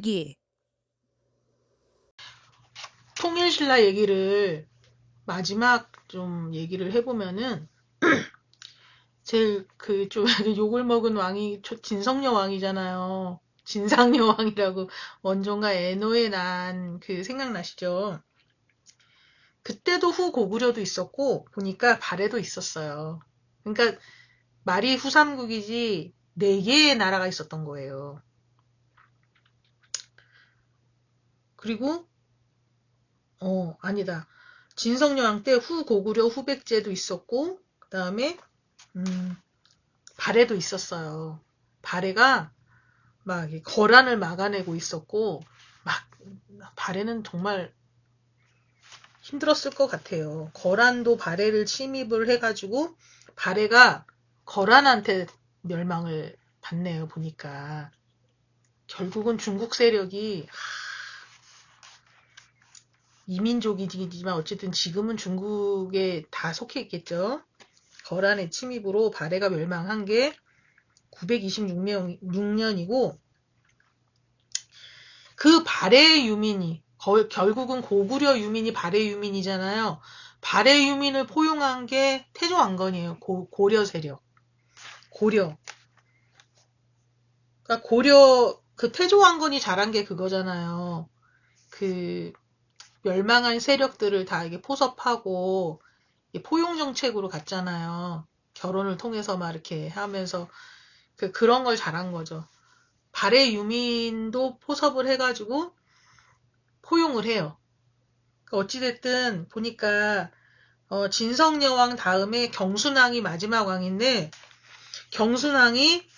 말기. 통일신라 얘기를 마지막 좀 얘기를 해보면은 제일 좀 욕을 먹은 왕이 진성여 왕이잖아요. 진상여 왕이라고 원종과 애노에 난 그 생각나시죠? 그때도 후고구려도 있었고 보니까 발해도 있었어요. 그러니까 말이 후삼국이지 4개의 나라가 있었던 거예요. 그리고 아니다. 진성여왕 때 후고구려 후백제도 있었고 그 다음에 발해도 있었어요. 발해가 막 거란을 막아내고 있었고 막 발해는 정말 힘들었을 것 같아요. 거란도 발해를 침입을 해가지고 발해가 거란한테 멸망을 받네요. 보니까 결국은 중국 세력이 이민족이지만 어쨌든 지금은 중국에 다 속해 있겠죠. 거란의 침입으로 발해가 멸망한 게 926년이고 그 발해 유민이 결국은 고구려 유민이 발해 유민이잖아요. 발해 유민을 포용한 게 태조왕건이에요. 고려 세력. 고려. 그러니까 고려 그 태조왕건이 잘한 게 그거잖아요. 그 멸망한 세력들을 다 이게 포섭하고 포용 정책으로 갔잖아요. 결혼을 통해서 막 이렇게 하면서 그런 걸 잘한 거죠. 발해 유민도 포섭을 해가지고 포용을 해요. 어찌됐든 보니까 진성여왕 다음에 경순왕이 마지막 왕인데 경순왕이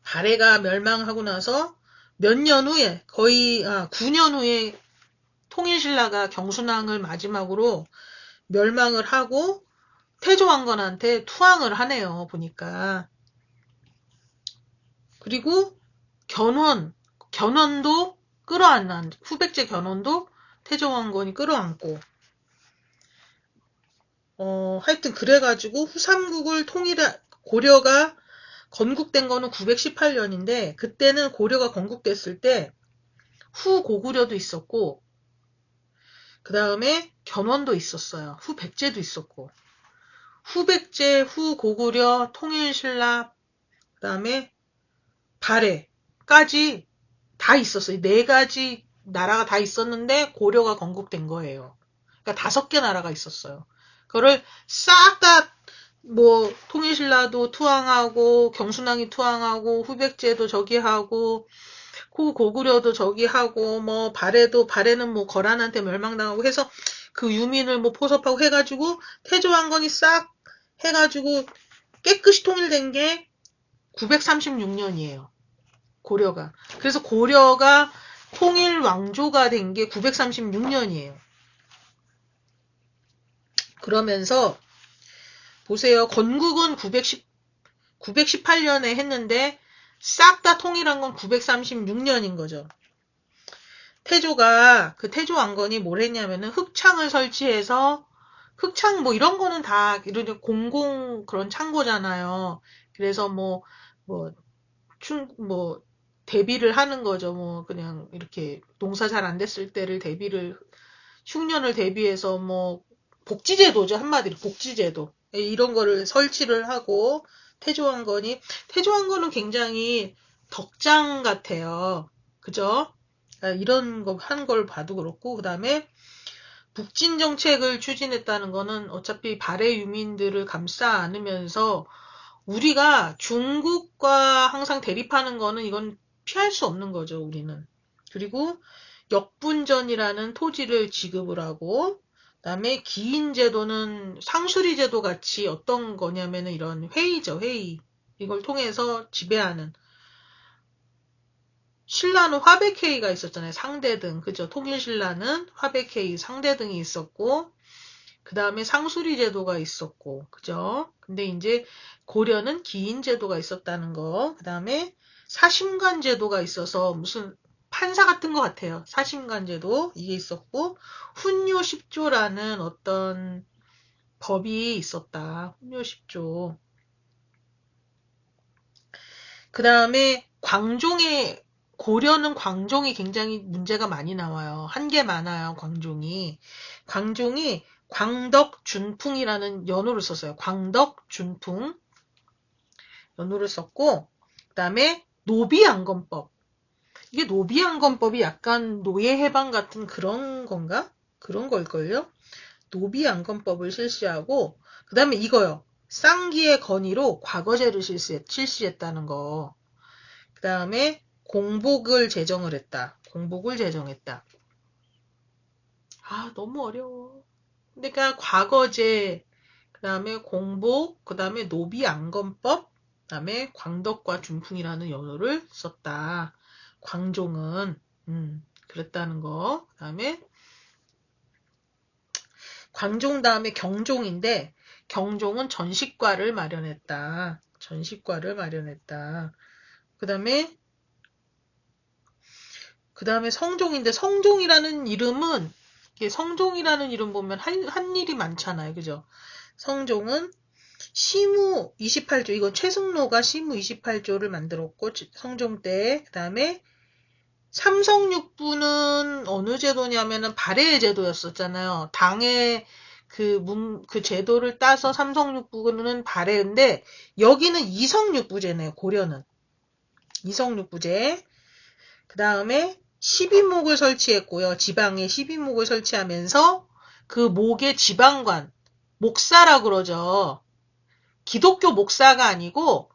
발해가 멸망하고 나서 몇 년 후에 거의 9년 후에 통일신라가 경순왕을 마지막으로 멸망을 하고 태조왕건한테 투항을 하네요. 보니까. 그리고 견훤도 끌어안는 후백제 견훤도 태조왕건이 끌어안고 하여튼 그래가지고 후삼국을 고려가 건국된 거는 918년인데 그때는 고려가 건국됐을 때 후고구려도 있었고 그 다음에 견훤도 있었어요. 후백제도 있었고 후백제, 후고구려, 통일신라 그 다음에 발해까지 다 있었어요. 4가지 나라가 다 있었는데 고려가 건국된 거예요. 그러니까 5개 나라가 있었어요. 그거를 싹 다 통일신라도 투항하고 경순왕이 투항하고 후백제도 저기 하고 후고구려도 저기 하고 발해는 거란한테 멸망당하고 해서 그 유민을 포섭하고 해가지고 태조왕건이 싹 해가지고 깨끗이 통일된 게 936년이에요. 고려가. 그래서 고려가 통일 왕조가 된 게 936년이에요. 그러면서 보세요. 건국은 918년에 했는데 싹 다 통일한 건 936년인 거죠. 그 태조 왕건이 뭘 했냐면은 흑창을 설치해서 흑창 이런 거는 다 이런 공공 그런 창고잖아요. 그래서 대비를 하는 거죠. 그냥 이렇게 농사 잘 안 됐을 때를 흉년을 대비해서 복지제도죠. 한마디로 복지제도. 이런 거를 설치를 하고 태조왕건은 굉장히 덕장 같아요. 그죠? 이런 거 한 걸 봐도 그렇고, 그 다음에 북진 정책을 추진했다는 거는 어차피 발해 유민들을 감싸 안으면서 우리가 중국과 항상 대립하는 거는 이건 피할 수 없는 거죠, 우리는. 그리고 역분전이라는 토지를 지급을 하고, 그다음에 기인제도는 상수리제도 같이 어떤 거냐면은 이런 회의죠, 회의. 이걸 통해서 지배하는. 신라는 화백회의가 있었잖아요. 상대등. 그죠? 통일신라는 화백회의, 상대등이 있었고, 그 다음에 상수리제도가 있었고, 그죠? 근데 이제 고려는 기인제도가 있었다는 거, 그 다음에 사심관제도가 있어서 무슨 판사 같은 것 같아요. 사심관제도 이게 있었고, 훈요십조라는 어떤 법이 있었다. 훈요십조. 그 다음에 고려는 광종이 굉장히 문제가 많이 나와요. 한계 많아요, 광종이. 광종이 광덕준풍이라는 연호를 썼어요. 광덕준풍 연호를 썼고, 그 다음에 노비안건법. 이게 노비안건법이 약간 노예해방 같은 그런 건가? 그런 걸걸요? 노비안건법을 실시하고, 그 다음에 이거요. 쌍기의 건의로 과거제를 실시했다는 거. 그 다음에 공복을 제정을 했다. 공복을 제정했다. 아, 너무 어려워. 그러니까 과거제, 그 다음에 공복, 그 다음에 노비안건법, 그 다음에 광덕과 준풍이라는 연호를 썼다. 광종은 그랬다는 거. 그 다음에 광종 다음에 경종인데 경종은 전식과를 마련했다. 전식과를 마련했다. 그 다음에 성종인데 성종이라는 이름은 성종이라는 이름 보면 한 일이 많잖아요. 그죠? 성종은 시무 28조, 이건 최승로가 시무 28조를 만들었고 성종 때, 그 다음에 삼성육부는 어느 제도냐면은 발해의 제도였었잖아요. 당의 그 제도를 따서 삼성육부는 발해인데, 여기는 이성육부제네요, 고려는. 이성육부제. 그 다음에 12목을 설치했고요. 지방에 12목을 설치하면서 그 목의 지방관, 목사라 그러죠. 기독교 목사가 아니고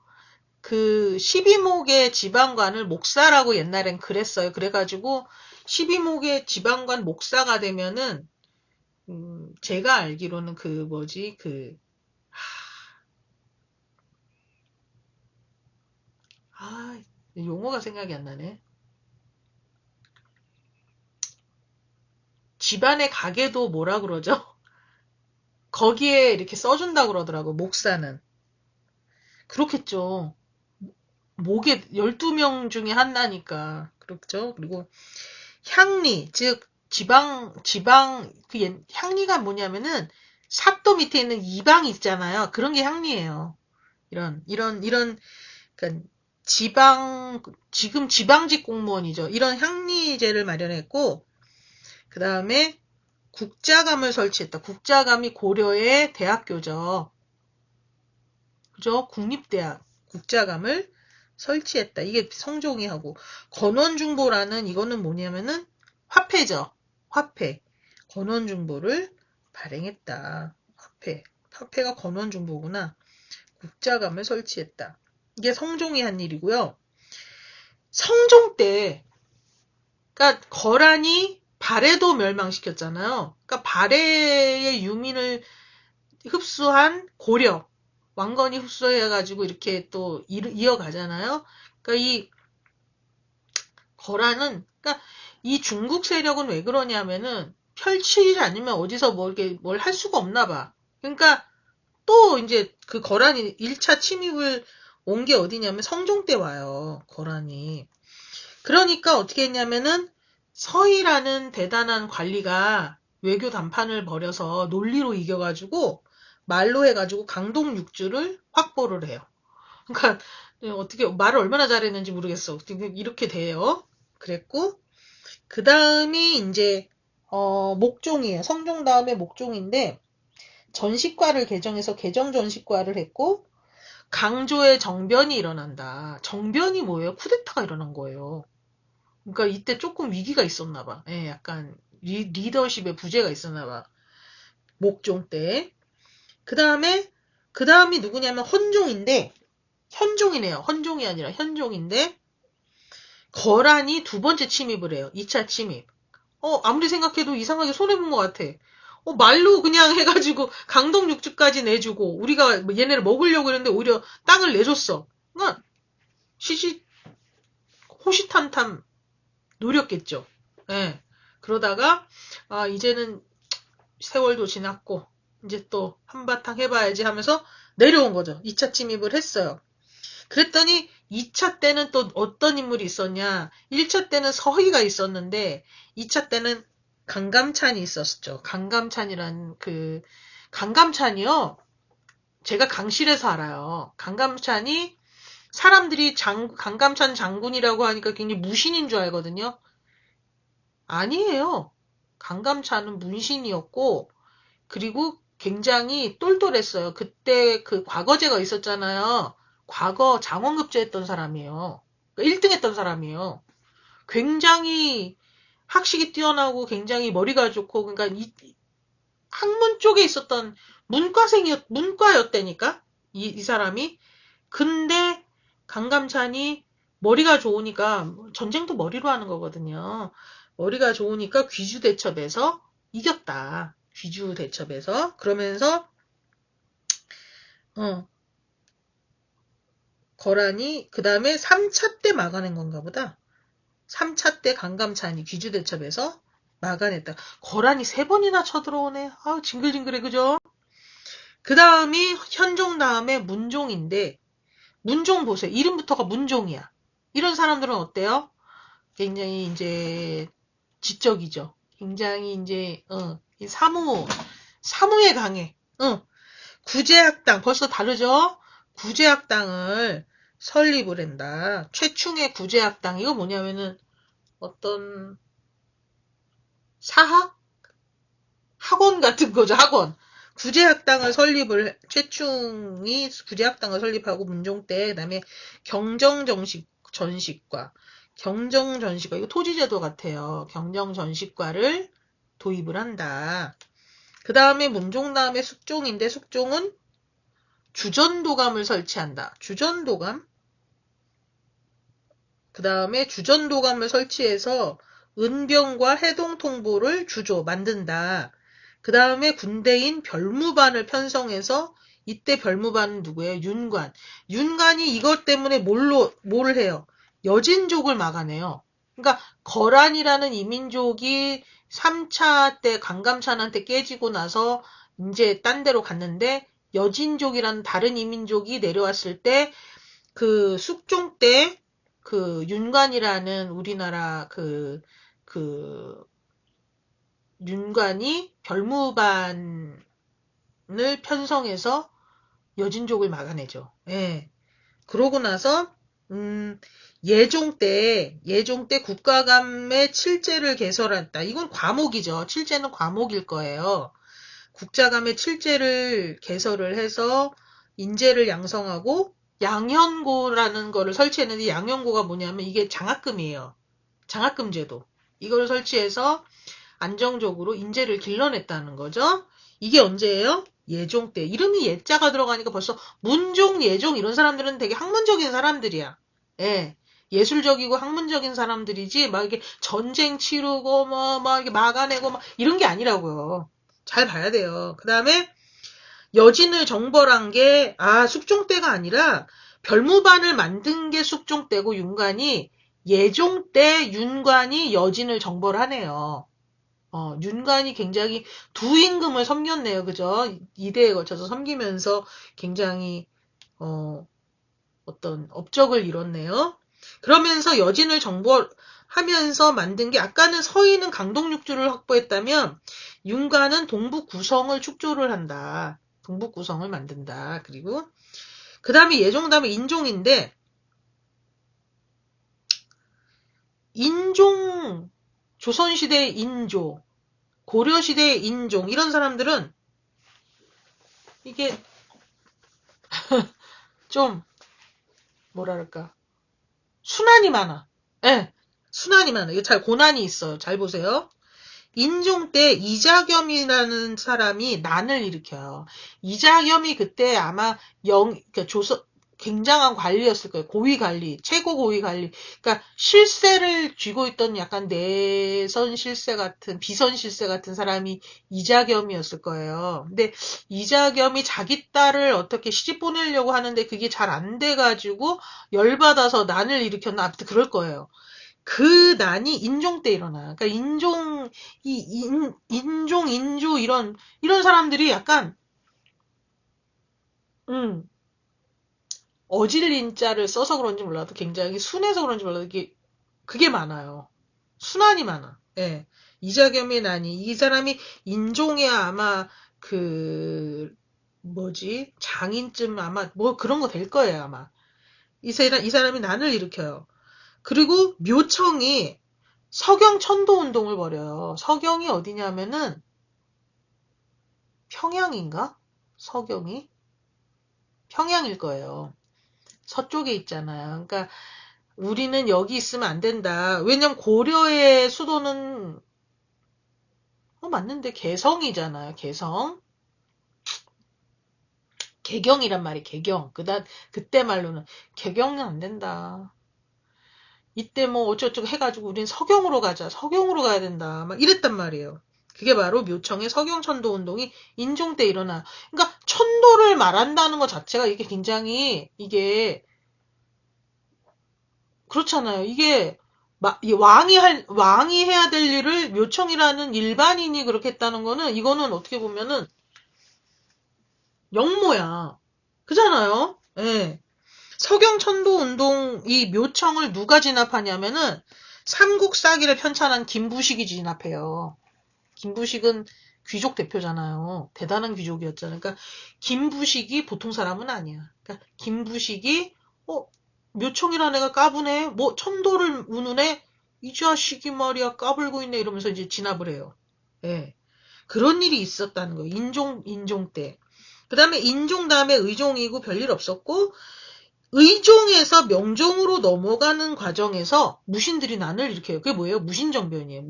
그 12목의 지방관을 목사라고 옛날엔 그랬어요. 그래가지고 12목의 지방관 목사가 되면은 제가 알기로는 용어가 생각이 안 나네. 집안의 가게도 뭐라 그러죠? 거기에 이렇게 써준다고 그러더라고, 목사는. 그렇겠죠. 목에 12명 중에 하나니까. 그렇죠. 그리고 향리, 즉 향리가 뭐냐면은 삭도 밑에 있는 이방이 있잖아요. 그런 게 향리예요. 그러니까 지금 지방직 공무원이죠. 이런 향리제를 마련했고, 그 다음에 국자감을 설치했다. 국자감이 고려의 대학교죠. 그죠? 국립대학 국자감을 설치했다. 이게 성종이 하고, 건원중보라는 이거는 뭐냐면은 화폐죠. 화폐. 건원중보를 발행했다. 화폐가 건원중보구나. 국자감을 설치했다. 이게 성종이 한 일이고요. 성종 때, 그러니까 거란이 발해도 멸망시켰잖아요. 그러니까 발해의 유민을 흡수한 고려, 왕건이 흡수해가지고 이렇게 또 이어가잖아요. 그러니까 이 거란은, 그러니까 이 중국 세력은 왜 그러냐면은 펼치지 않으면 어디서 뭘 할 수가 없나 봐. 그러니까 또 이제 그 거란이 1차 침입을 온 게 어디냐면 성종 때 와요. 거란이. 그러니까 어떻게 했냐면은 서희라는 대단한 관리가 외교 담판을 벌여서 논리로 이겨가지고 말로 해가지고 강동 6주를 확보를 해요. 그러니까 어떻게 말을 얼마나 잘했는지 모르겠어. 이렇게 돼요. 그랬고 그 다음이 이제 목종이에요. 성종 다음에 목종인데 전식과를 개정해서 개정 전식과를 했고 강조의 정변이 일어난다. 정변이 뭐예요? 쿠데타가 일어난 거예요. 그러니까 이때 조금 위기가 있었나 봐. 예, 약간 리더십에 부재가 있었나 봐. 목종 때. 그 다음이 누구냐면 헌종인데 현종이네요. 헌종이 아니라 현종인데 거란이 두 번째 침입을 해요. 2차 침입. 아무리 생각해도 이상하게 손해본 것 같아. 말로 그냥 해가지고 강동 육주까지 내주고 우리가 얘네를 먹으려고 했는데 오히려 땅을 내줬어. 그러니까 호시탐탐 노렸겠죠. 예. 그러다가 이제는 세월도 지났고 이제 또 한바탕 해봐야지 하면서 내려온 거죠. 2차 침입을 했어요. 그랬더니 2차 때는 또 어떤 인물이 있었냐. 1차 때는 서희가 있었는데 2차 때는 강감찬이 있었죠. 강감찬이란 강감찬이요. 제가 강실에서 알아요. 강감찬이 사람들이 강감찬 장군이라고 하니까 굉장히 무신인 줄 알거든요. 아니에요. 강감찬은 문신이었고, 그리고 굉장히 똘똘했어요. 그때 그 과거제가 있었잖아요. 과거 장원급제 했던 사람이에요. 1등 했던 사람이에요. 굉장히 학식이 뛰어나고 굉장히 머리가 좋고, 그러니까 학문 쪽에 있었던 문과였다니까? 이 사람이. 근데 강감찬이 머리가 좋으니까, 전쟁도 머리로 하는 거거든요. 머리가 좋으니까 귀주대첩에서 이겼다. 귀주대첩에서. 그러면서, 거란이, 그 다음에 3차 때 막아낸 건가 보다. 3차 때 강감찬이 귀주대첩에서 막아냈다. 거란이 3번이나 쳐들어오네. 아, 징글징글해, 그죠? 그 다음이 현종 다음에 문종인데, 문종 보세요. 이름부터가 문종이야. 이런 사람들은 어때요? 굉장히 이제 지적이죠. 굉장히 이제 사무에 강해. 구제학당 벌써 다르죠? 구제학당을 설립을 한다. 최충의 구제학당 이거 뭐냐면은 어떤 사학? 학원 같은 거죠. 학원. 최충이 구제학당을 설립하고 문종 때 그다음에 경정전식과 이거 토지제도 같아요. 경정전식과를 도입을 한다. 그 다음에 문종 다음에 숙종인데 숙종은 주전도감을 설치한다. 주전도감? 그 다음에 주전도감을 설치해서 은병과 해동통보를 만든다. 그 다음에 군대인 별무반을 편성해서 이때 별무반은 누구예요? 윤관. 윤관이 이것 때문에 뭘 해요? 여진족을 막아내요. 그러니까 거란이라는 이민족이 3차 때 강감찬한테 깨지고 나서 이제 딴 데로 갔는데 여진족이라는 다른 이민족이 내려왔을 때 그 숙종 때 그 윤관이라는 우리나라 그 윤관이 별무반을 편성해서 여진족을 막아내죠. 예. 그러고 나서 예종 때 국가감의 칠제를 개설했다. 이건 과목이죠. 칠제는 과목일 거예요. 국자감의 칠제를 개설을 해서 인재를 양성하고 양현고라는 거를 설치했는데 양현고가 뭐냐면 이게 장학금이에요. 장학금 제도. 이걸 설치해서 안정적으로 인재를 길러냈다는 거죠. 이게 언제예요? 예종 때. 이름이 예자가 들어가니까 벌써 문종, 예종 이런 사람들은 되게 학문적인 사람들이야. 예. 예술적이고 학문적인 사람들이지 막 이게 전쟁 치르고 막 이렇게 막아내고 막 이런 게 아니라고요. 잘 봐야 돼요. 그 다음에 여진을 정벌한 게 숙종 때가 아니라 별무반을 만든 게 숙종 때고 윤관이 예종 때 윤관이 여진을 정벌하네요. 윤관이 굉장히 두 임금을 섬겼네요. 그죠? 2대에 걸쳐서 섬기면서 굉장히 어떤 업적을 이뤘네요. 그러면서 여진을 정벌하면서 만든 게 아까는 서인은 강동육주를 확보했다면 윤관은 동북구성을 축조를 한다. 동북구성을 만든다. 그리고 그 다음에 예종 다음에 인종인데 인종 조선시대의 인조 고려시대의 인종 이런 사람들은 이게 좀 뭐랄까 순환이 많아. 예, 순환이 많아. 이게 잘 고난이 있어요. 잘 보세요. 인종 때 이자겸이라는 사람이 난을 일으켜요. 이자겸이 그때 아마 그러니까 굉장한 관리였을 거예요. 고위 관리, 최고 고위 관리. 그러니까 실세를 쥐고 있던 약간 내선 실세 같은, 비선 실세 같은 사람이 이자겸이었을 거예요. 근데 이자겸이 자기 딸을 어떻게 시집 보내려고 하는데 그게 잘 안 돼가지고 열받아서 난을 일으켰나? 아무튼 그럴 거예요. 그 난이 인종 때 일어나요. 그러니까 인조 이런 사람들이 약간 어질린 자를 써서 그런지 몰라도 굉장히 순해서 그런지 몰라도 그게 많아요. 순환이 많아. 예. 이자겸의 난이 이 사람이 인종에 아마 장인쯤 아마 뭐 그런 거 될 거예요 아마. 이 사람이 난을 일으켜요. 그리고 묘청이 서경 천도 운동을 벌여요. 서경이 어디냐면은 평양인가? 서경이? 평양일 거예요. 서쪽에 있잖아요. 그러니까 우리는 여기 있으면 안 된다. 왜냐면 고려의 수도는 맞는데 개성이잖아요. 개성. 개경이란 말이 개경. 그때 말로는 개경은 안 된다. 이때 뭐 어쩌고저쩌고 해가지고 우린 서경으로 가자. 서경으로 가야 된다. 막 이랬단 말이에요. 그게 바로 묘청의 서경천도 운동이 인종 때 일어나. 그러니까 천도를 말한다는 것 자체가 이게 굉장히 이게 그렇잖아요. 이게 왕이 해야 될 일을 묘청이라는 일반인이 그렇게 했다는 거는 이거는 어떻게 보면은 역모야. 그잖아요. 예. 서경천도 운동 이 묘청을 누가 진압하냐면은 삼국사기를 편찬한 김부식이 진압해요. 김부식은 귀족 대표잖아요. 대단한 귀족이었잖아요. 그러니까 김부식이 보통 사람은 아니야. 그러니까 김부식이 묘청이라는 애가 까부네. 뭐 천도를 우는 애. 이 자식이 말이야 까불고 있네 이러면서 이제 진압을 해요. 예. 그런 일이 있었다는 거예요. 인종 때. 그 다음에 인종 다음에 의종이고 별일 없었고 의종에서 명종으로 넘어가는 과정에서 무신들이 난을 일으켜요. 그게 뭐예요? 무신정변이에요.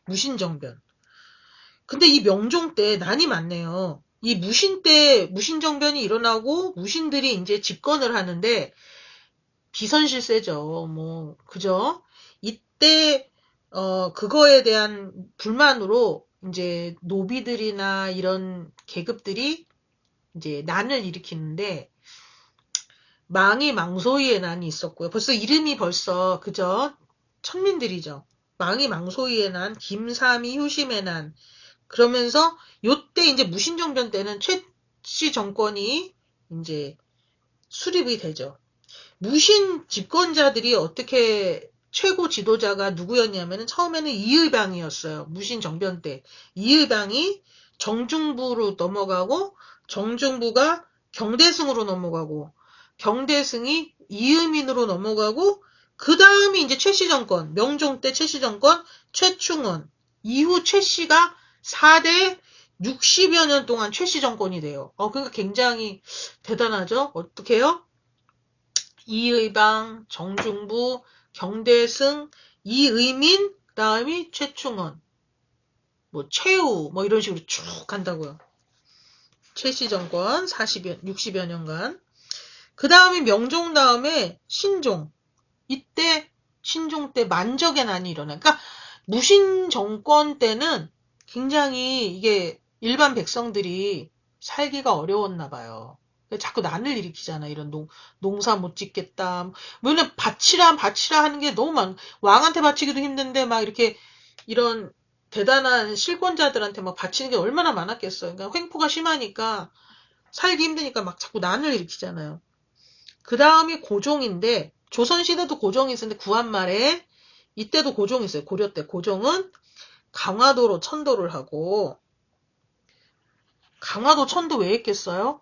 무신정변. 근데 이 명종 때 난이 많네요. 이 무신 때 무신정변이 일어나고 무신들이 이제 집권을 하는데 비선실세죠. 뭐 그죠? 이때 그거에 대한 불만으로 이제 노비들이나 이런 계급들이 이제 난을 일으키는데 망이 망소이의 난이 있었고요. 벌써 이름이 그죠? 천민들이죠. 망이 망소이의 난, 김삼이 효심의 난. 그러면서 요때 이제 무신정변 때는 최씨 정권이 이제 수립이 되죠. 무신 집권자들이 어떻게 최고 지도자가 누구였냐면은 처음에는 이의방이었어요. 무신 정변 때. 이의방이 정중부로 넘어가고 정중부가 경대승으로 넘어가고 경대승이 이의민으로 넘어가고 그 다음이 이제 최씨 정권, 명종 때 최씨 정권, 최충원. 이후 최씨가 4대 60여 년 동안 최씨 정권이 돼요. 그러니까 굉장히 대단하죠? 어떻게요? 이의방, 정중부, 경대승, 이의민, 그다음이 최충원, 뭐 최우, 뭐 이런 식으로 쭉 간다고요. 최씨 정권 60여 년간. 그 다음에 명종 다음에 신종. 이때 신종 때 만적의 난이 일어나. 그러니까 무신 정권 때는 굉장히 이게 일반 백성들이 살기가 어려웠나 봐요. 자꾸 난을 일으키잖아. 이런 농사 못 짓겠다. 왜냐면 바치라 하는 게 너무 왕한테 바치기도 힘든데 막 이렇게 이런 대단한 실권자들한테 막 바치는 게 얼마나 많았겠어요. 그러니까 횡포가 심하니까 살기 힘드니까 막 자꾸 난을 일으키잖아요. 그 다음이 고종인데 조선시대도 고종이 있었는데 구한말에 이때도 고종이 있어요. 고려 때 고종은 강화도로 천도를 하고 강화도 천도 왜 했겠어요?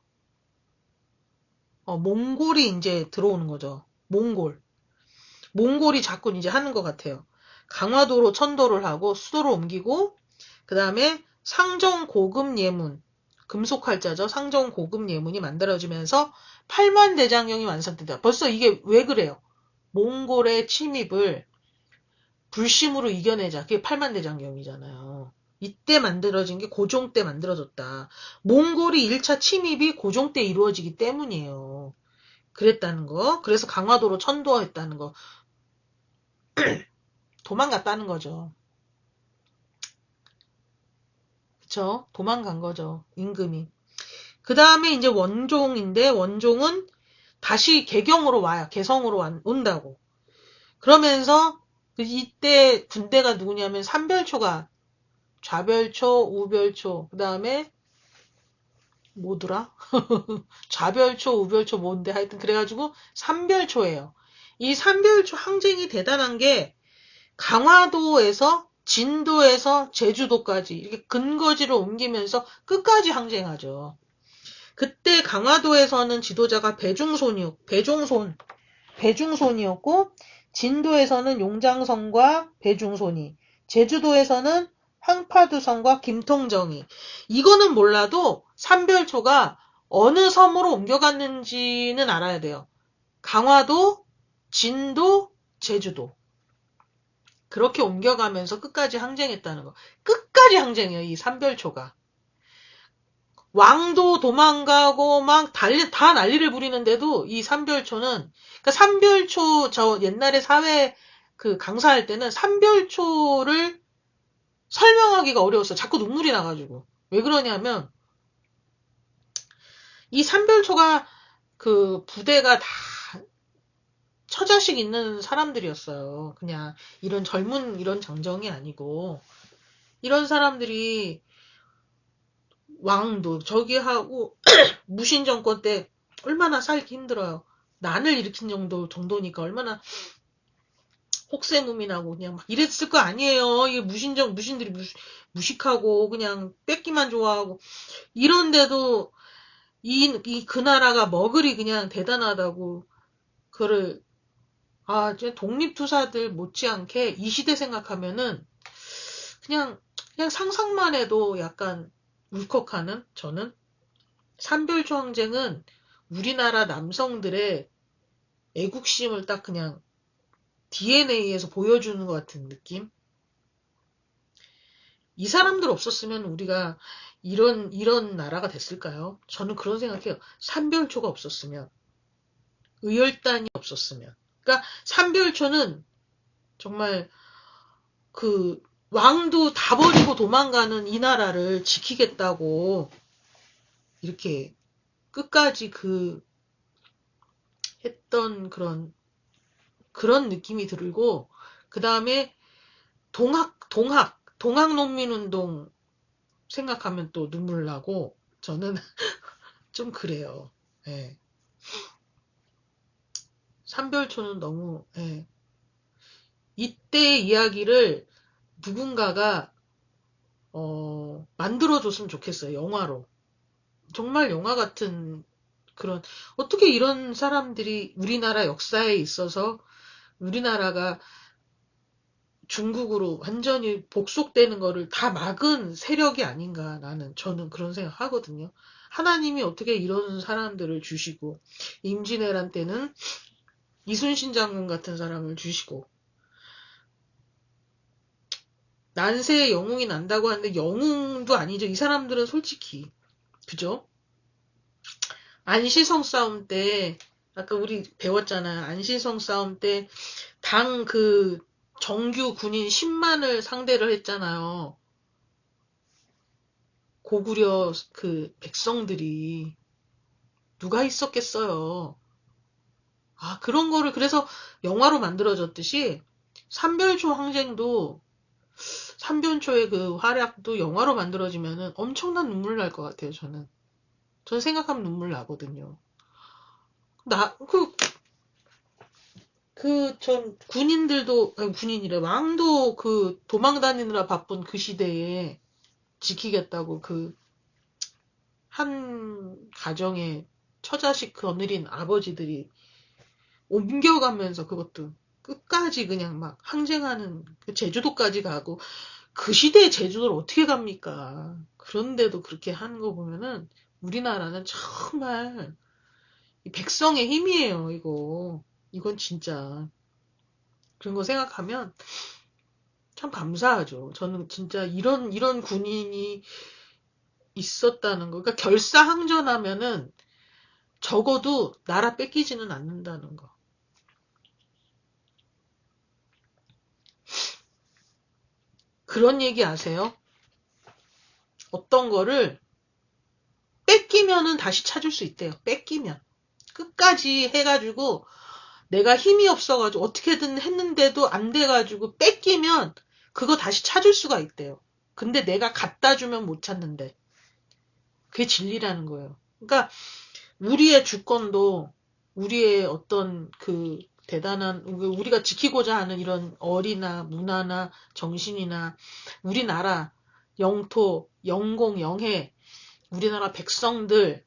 몽골이 이제 들어오는 거죠. 몽골이 자꾸 이제 하는 것 같아요. 강화도로 천도를 하고 수도를 옮기고 그 다음에 상정고금 예문 금속활자죠. 상정고금 예문이 만들어지면서 팔만대장경이 완성된다. 벌써 이게 왜 그래요? 몽골의 침입을 불심으로 이겨내자. 그게 팔만대장경이잖아요. 이때 만들어진 게 고종 때 만들어졌다. 몽골이 1차 침입이 고종 때 이루어지기 때문이에요. 그랬다는 거. 그래서 강화도로 천도했다는 거. 도망갔다는 거죠. 그쵸? 도망간 거죠. 임금이. 그 다음에 이제 원종인데 원종은 다시 개경으로 와요. 개성으로 온다고. 그러면서 이때 군대가 누구냐면 삼별초가 좌별초, 우별초, 그 다음에 뭐더라? 좌별초, 우별초 뭔데 하여튼 그래가지고 삼별초예요. 이 삼별초 항쟁이 대단한 게 강화도에서 진도에서 제주도까지 이렇게 근거지를 옮기면서 끝까지 항쟁하죠. 그때 강화도에서는 지도자가 배종손. 배중손이었고, 진도에서는 용장성과 배중손이, 제주도에서는 황파두성과 김통정이. 이거는 몰라도 삼별초가 어느 섬으로 옮겨갔는지는 알아야 돼요. 강화도, 진도, 제주도. 그렇게 옮겨가면서 끝까지 항쟁했다는 거. 끝까지 항쟁해요, 이 삼별초가. 왕도 도망가고 막 다 난리를 부리는데도 이 삼별초는, 그러니까 삼별초, 저 옛날에 사회 그 강사할 때는 삼별초를 설명하기가 어려웠어. 자꾸 눈물이 나가지고. 왜 그러냐면, 이 삼별초가 그 부대가 다 처자식 있는 사람들이었어요. 그냥 이런 젊은 이런 장정이 아니고, 이런 사람들이 왕도 저기 하고 무신정권 때 얼마나 살기 힘들어요. 난을 일으킨 정도니까 얼마나 혹세무민하고 그냥 막 이랬을 거 아니에요. 이게 무신들이 무식하고 그냥 뺏기만 좋아하고 이런데도 그 나라가 머글이 그냥 대단하다고 그를 독립투사들 못지않게 이 시대 생각하면은 그냥 상상만 해도 약간 울컥하는 저는 삼별초 항쟁은 우리나라 남성들의 애국심을 딱 그냥 DNA에서 보여주는 것 같은 느낌? 이 사람들 없었으면 우리가 이런 나라가 됐을까요? 저는 그런 생각해요. 삼별초가 없었으면, 의열단이 없었으면. 그러니까 삼별초는 정말 그 왕도 다 버리고 도망가는 이 나라를 지키겠다고 이렇게 끝까지 했던 그런 느낌이 들고, 그 다음에 동학농민운동 생각하면 또 눈물 나고, 저는 좀 그래요. 예. 삼별초는 너무, 예. 이때 이야기를 누군가가, 만들어줬으면 좋겠어요. 영화로. 정말 영화 같은 어떻게 이런 사람들이 우리나라 역사에 있어서 우리나라가 중국으로 완전히 복속되는 거를 다 막은 세력이 아닌가 저는 그런 생각 하거든요. 하나님이 어떻게 이런 사람들을 주시고, 임진왜란 때는 이순신 장군 같은 사람을 주시고, 난세에 영웅이 난다고 하는데 영웅도 아니죠. 이 사람들은 솔직히. 그죠? 안시성 싸움 때, 아까 우리 배웠잖아요. 안시성 싸움 때 당 정규 군인 10만을 상대를 했잖아요. 고구려 백성들이 누가 있었겠어요. 그런 거를 그래서 영화로 만들어졌듯이 삼별초의 그 활약도 영화로 만들어지면은 엄청난 눈물 날 것 같아요, 저는. 전 생각하면 눈물 나거든요. 전 군인들도, 아니 군인이래, 왕도 도망 다니느라 바쁜 그 시대에 지키겠다고 한 가정의 처자식 거느린 아버지들이 옮겨가면서 그것도 끝까지 그냥 막 항쟁하는, 제주도까지 가고, 그 시대에 제주도를 어떻게 갑니까? 그런데도 그렇게 하는 거 보면은 우리나라는 정말 백성의 힘이에요, 이거. 이건 진짜. 그런 거 생각하면 참 감사하죠. 저는 진짜 이런 군인이 있었다는 거. 그러니까 결사항전하면은 적어도 나라 뺏기지는 않는다는 거. 그런 얘기 아세요? 어떤 거를 뺏기면은 다시 찾을 수 있대요. 뺏기면. 끝까지 해가지고 내가 힘이 없어가지고 어떻게든 했는데도 안 돼가지고 뺏기면 그거 다시 찾을 수가 있대요. 근데 내가 갖다 주면 못 찾는데. 그게 진리라는 거예요. 그러니까 우리의 주권도 우리의 어떤 대단한 우리가 지키고자 하는 이런 어리나 문화나 정신이나 우리나라 영토, 영공, 영해, 우리나라 백성들,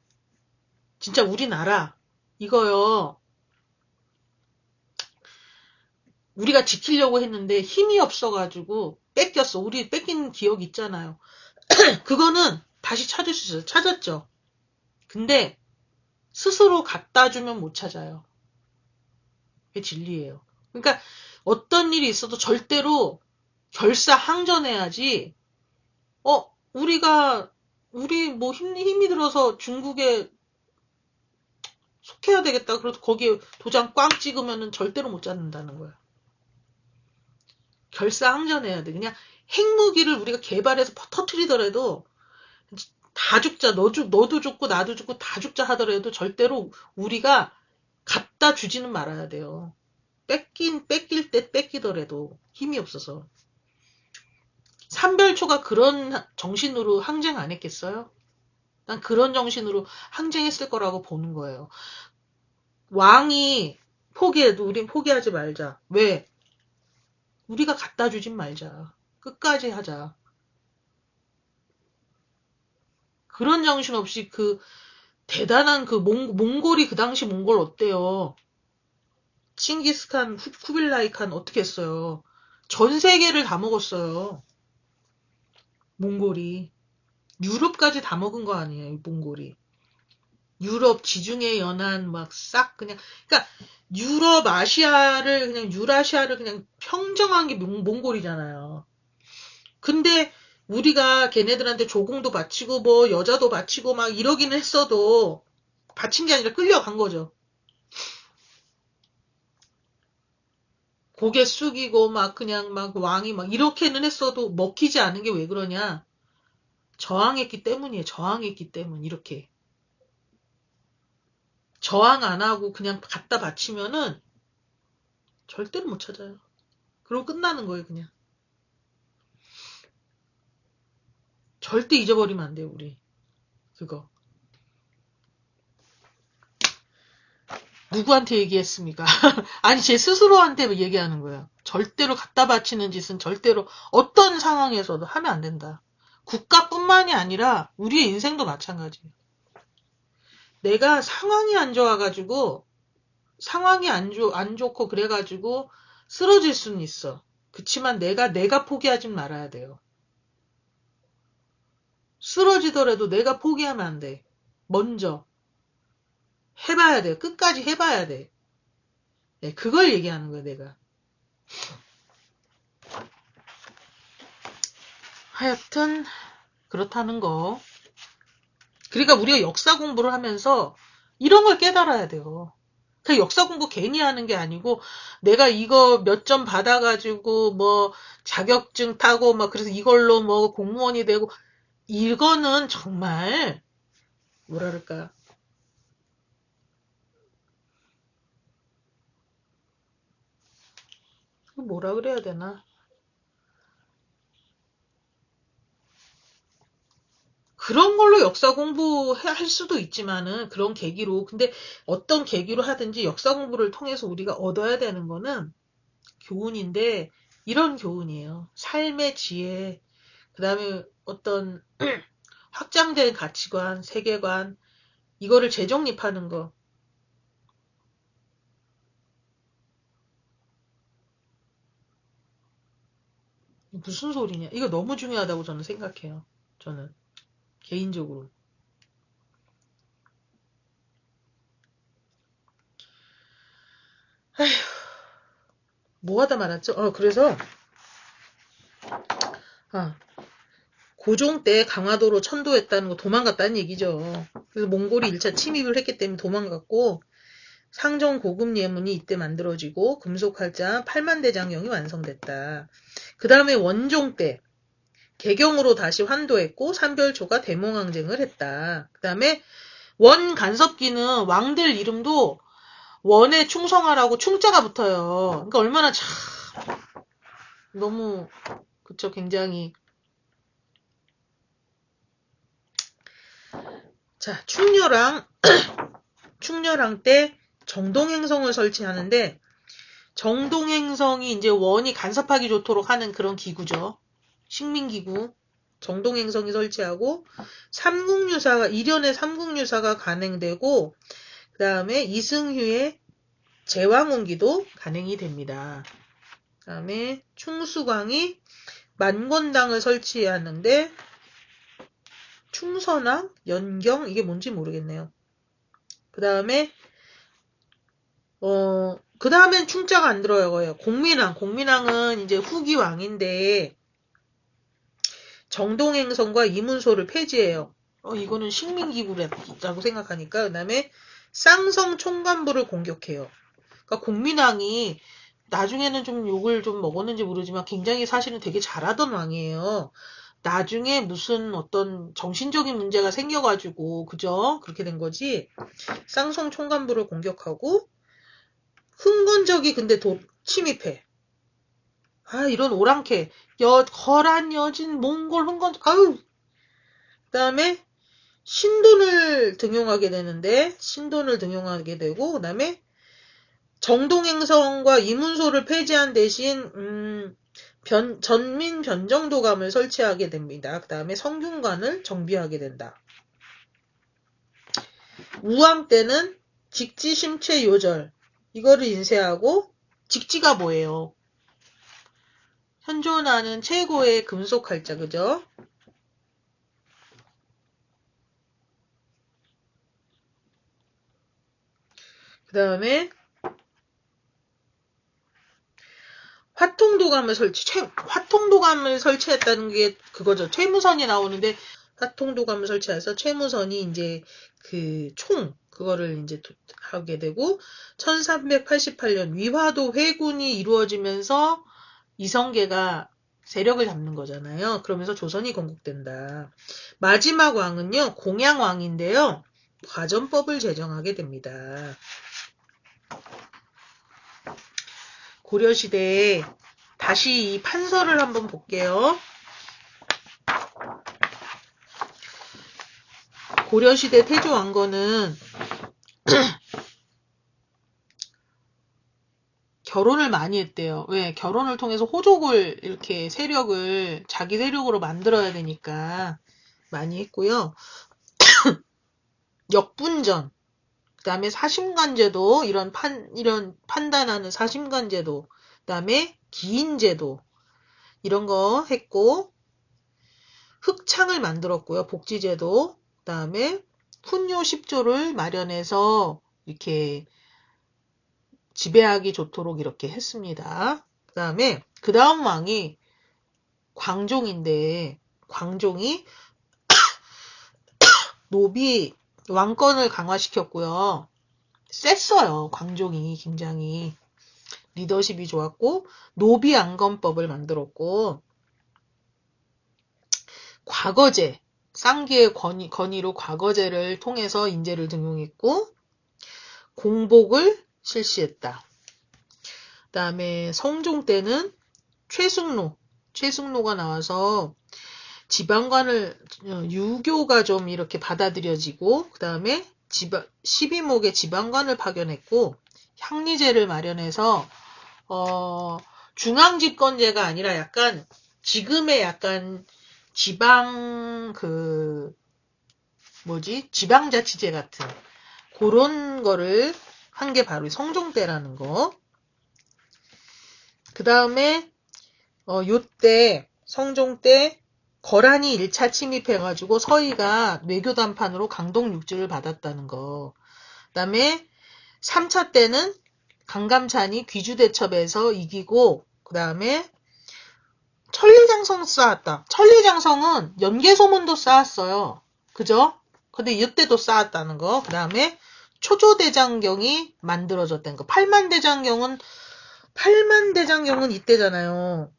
진짜 우리나라 이거요. 우리가 지키려고 했는데 힘이 없어가지고 뺏겼어. 우리 뺏긴 기억 있잖아요. 그거는 다시 찾을 수 있어요. 찾았죠. 근데 스스로 갖다 주면 못 찾아요. 그게 진리예요. 그러니까 어떤 일이 있어도 절대로 결사항전해야지. 우리 뭐 힘이 들어서 중국에 속해야 되겠다. 그래서 거기에 도장 꽝 찍으면은 절대로 못 잡는다는 거야. 결사항전해야 돼. 그냥 핵무기를 우리가 개발해서 터트리더라도 다 죽자. 너도 죽고 나도 죽고 다 죽자 하더라도 절대로 우리가 갖다 주지는 말아야 돼요. 뺏길 때 뺏기더라도 힘이 없어서. 삼별초가 그런 정신으로 항쟁 안 했겠어요? 난 그런 정신으로 항쟁했을 거라고 보는 거예요. 왕이 포기해도 우린 포기하지 말자. 왜? 우리가 갖다 주진 말자. 끝까지 하자. 그런 정신 없이 그 대단한 그 몽골이 그 당시 몽골 어때요? 칭기스칸, 쿠빌라이 칸 어떻게 했어요? 전 세계를 다 먹었어요. 몽골이. 유럽까지 다 먹은 거 아니에요, 몽골이. 유럽 지중해 연안 막 싹 그냥, 그러니까 유럽 아시아를 그냥 유라시아를 그냥 평정한 게 몽골이잖아요. 근데 우리가 걔네들한테 조공도 바치고 뭐 여자도 바치고 막 이러기는 했어도 바친 게 아니라 끌려간 거죠. 고개 숙이고 막 그냥 막 왕이 막 이렇게는 했어도 먹히지 않은 게 왜 그러냐? 저항했기 때문이에요. 저항했기 때문 이렇게. 저항 안 하고 그냥 갖다 바치면은 절대로 못 찾아요. 그러고 끝나는 거예요, 그냥. 절대 잊어버리면 안 돼요, 우리. 그거. 누구한테 얘기했습니까? 아니, 제 스스로한테 얘기하는 거예요. 절대로 갖다 바치는 짓은 절대로 어떤 상황에서도 하면 안 된다. 국가뿐만이 아니라 우리의 인생도 마찬가지예요. 내가 상황이 안 좋아가지고, 상황이 안 좋고 그래가지고 쓰러질 수는 있어. 그치만 내가 포기하진 말아야 돼요. 쓰러지더라도 내가 포기하면 안 돼. 먼저. 해봐야 돼. 끝까지 해봐야 돼. 네, 그걸 얘기하는 거야, 내가. 하여튼 그렇다는 거. 그러니까 우리가 역사 공부를 하면서 이런 걸 깨달아야 돼요. 그 역사 공부 괜히 하는 게 아니고 내가 이거 몇 점 받아가지고 뭐 자격증 타고 뭐 그래서 이걸로 뭐 공무원이 되고 이거는 정말 뭐라 그럴까. 뭐라 그래야 되나. 그런 걸로 역사 공부할 수도 있지만은 그런 계기로 근데 어떤 계기로 하든지 역사 공부를 통해서 우리가 얻어야 되는 거는 교훈인데 이런 교훈이에요. 삶의 지혜, 그 다음에 어떤 확장된 가치관, 세계관 이거를 재정립하는 거. 무슨 소리냐. 이거 너무 중요하다고 저는 생각해요. 저는 개인적으로. 아휴, 뭐 하다 말았죠? 그래서 고종 때 강화도로 천도했다는 거 도망갔다는 얘기죠. 그래서 몽골이 1차 침입을 했기 때문에 도망갔고 상정 고급 예문이 이때 만들어지고 금속활자 8만대장경이 완성됐다. 그 다음에 원종 때 개경으로 다시 환도했고 삼별초가 대몽항쟁을 했다. 그 다음에 원 간섭기는 왕들 이름도 원에 충성하라고 충자가 붙어요. 그러니까 얼마나 참 너무 그쵸 굉장히 자 충렬왕 때 정동행성을 설치하는데 정동행성이 이제 원이 간섭하기 좋도록 하는 그런 기구죠. 식민기구. 정동행성이 설치하고 일련의 삼국유사가 간행되고 그 다음에 이승휴의 제왕운기도 간행이 됩니다. 다음에 충수광이 만권당을 설치하는데 충선왕, 연경 이게 뭔지 모르겠네요. 그 다음에 그 다음엔 충자가 안 들어가요. 공민왕은 이제 후기 왕인데 정동행성과 이문소를 폐지해요. 이거는 식민기구라고 생각하니까. 그 다음에 쌍성 총관부를 공격해요. 그러니까 공민왕이 나중에는 좀 욕을 좀 먹었는지 모르지만 굉장히 사실은 되게 잘하던 왕이에요. 나중에 무슨 어떤 정신적인 문제가 생겨가지고 그죠? 그렇게 된 거지. 쌍성 총관부를 공격하고 흥건적이 근데 침입해. 이런 오랑캐. 거란 여진 몽골 흥건적. 그 다음에 신돈을 등용하게 되고 그 다음에 정동행성과 이문소를 폐지한 대신 전민 변정도감을 설치하게 됩니다. 그 다음에 성균관을 정비하게 된다. 우왕 때는 직지심체 요절 이거를 인쇄하고 직지가 뭐예요? 현존하는 최고의 금속 칼자 그죠? 그 다음에 화통도감을 설치했다는 게 그거죠. 최무선이 나오는데 화통도감을 설치해서 최무선이 이제 그거를 이제 하게 되고 1388년 위화도 회군이 이루어지면서 이성계가 세력을 잡는 거잖아요. 그러면서 조선이 건국된다. 마지막 왕은요. 공양왕인데요. 과전법을 제정하게 됩니다. 고려시대에 다시 이 판서를 한번 볼게요. 고려시대 태조왕건은 결혼을 많이 했대요. 왜? 결혼을 통해서 호족을 이렇게 세력을 자기 세력으로 만들어야 되니까 많이 했고요. 역분전, 그 다음에 사심관제도, 이런 판단하는 사심관제도, 그 다음에 기인제도, 이런 거 했고, 흑창을 만들었고요. 복지제도, 그 다음에 훈요 10조를 마련해서 이렇게 지배하기 좋도록 이렇게 했습니다. 그 다음 왕이 광종인데, 광종이 노비 왕권을 강화시켰고요. 셌어요. 광종이 굉장히 리더십이 좋았고 노비 안건법을 만들었고 과거제 쌍기의 건의로 과거제를 통해서 인재를 등용했고 공복을 실시했다. 그 다음에 성종 때는 최승로가 나와서 지방관을 유교가 좀 이렇게 받아들여지고 그 다음에 12목의 지방관을 파견했고 향리제를 마련해서 중앙집권제가 아니라 약간 지금의 약간 지방자치제 같은 그런 거를 한 게 바로 성종 때라는 거. 그 다음에 요때 성종 때 거란이 1차 침입해가지고 서희가 외교단판으로 강동육지를 받았다는 거. 그 다음에 3차 때는 강감찬이 귀주대첩에서 이기고 그 다음에 천리장성 쌓았다. 천리장성은 연개소문도 쌓았어요. 그죠? 근데 이때도 쌓았다는 거. 그 다음에 초조대장경이 만들어졌다는 거. 팔만대장경은 이때잖아요.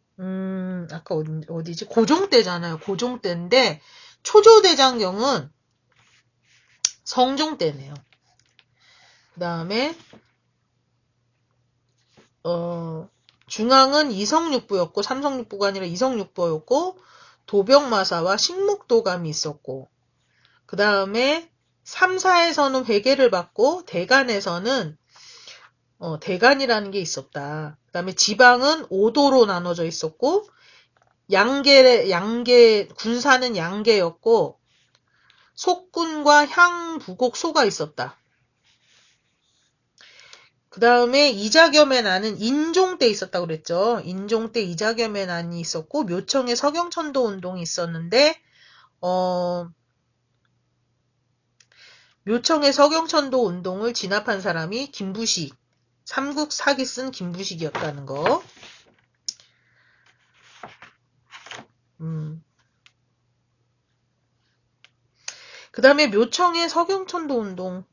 아까 어디지? 고종때잖아요. 고종때인데, 초조대장경은 성종때네요. 그 다음에, 중앙은 이성육부였고, 삼성육부가 아니라 이성육부였고, 도병마사와 식목도감이 있었고, 그 다음에 3, 4에서는 회계를 받고, 대간에서는 대간이라는 게 있었다. 그 다음에 지방은 5도로 나눠져 있었고, 군사는 양계였고, 속군과 향부곡소가 있었다. 그 다음에 이자겸의 난은 인종 때 있었다고 그랬죠. 인종 때 이자겸의 난이 있었고, 묘청의 서경천도 운동이 있었는데, 묘청의 서경천도 운동을 진압한 사람이 김부식, 삼국 사기 쓴 김부식이었다는 거. 그 다음에 묘청의 서경천도 운동.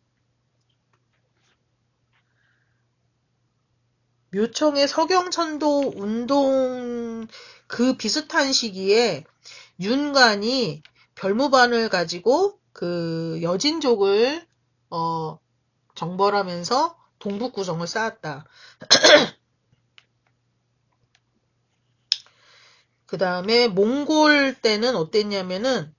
묘청의 서경천도 운동 그 비슷한 시기에 윤관이 별무반을 가지고 그 여진족을 정벌하면서 동북구성을 쌓았다. 그 다음에 몽골 때는 어땠냐면은